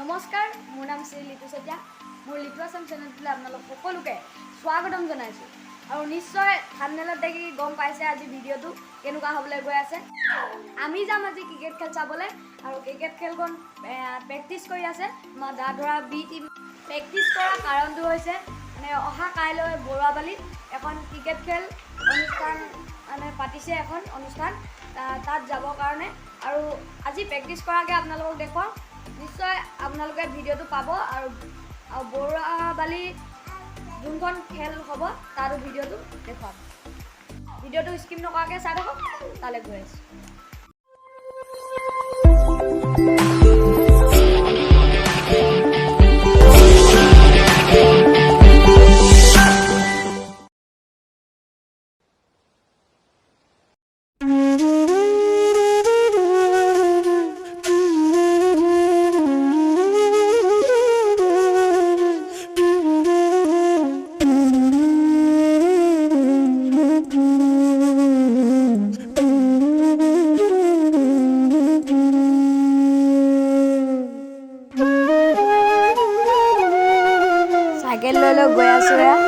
নমস্কাৰ, মোৰ নাম শ্ৰী লিটু চেতিয়া। মোৰ লিটু আছাম চেনেলটোলৈ আপোনালোক সকলোকে স্বাগতম জনাইছোঁ। আৰু নিশ্চয় থাম্বনেইলত দেখি গম পাইছে আজি ভিডিঅ'টো কেনেকুৱা হ'বলৈ গৈ আছে। আমি যাম আজি ক্ৰিকেট খেল চাবলৈ, আৰু ক্ৰিকেট খেলখন প্ৰেক্টিছ কৰি আছে আমাৰ দা ধৰা বি টিম। প্ৰেক্টিছ কৰাৰ কাৰণটো হৈছে অহা কাইলৈ বৰুৱাবালিত এখন ক্ৰিকেট খেল অনুষ্ঠান পাতিছে, এখন অনুষ্ঠান তাত যাবৰ কাৰণে। আৰু আজি প্ৰেক্টিছ কৰাকৈ আপোনালোকক দেখুৱাওঁ। নিশ্চয় আপোনালোকে ভিডিঅ'টো পাব, আৰু বৰুৱাবালি যোনখন খেল হ'ব তাতো ভিডিঅ'টো দেখুৱাম। ভিডিঅ'টো স্কিপ নকৰাকৈ চাই থাকক, তালৈ গৈ আছোঁ। চাইকেল লৈ গৈ আছোঁ।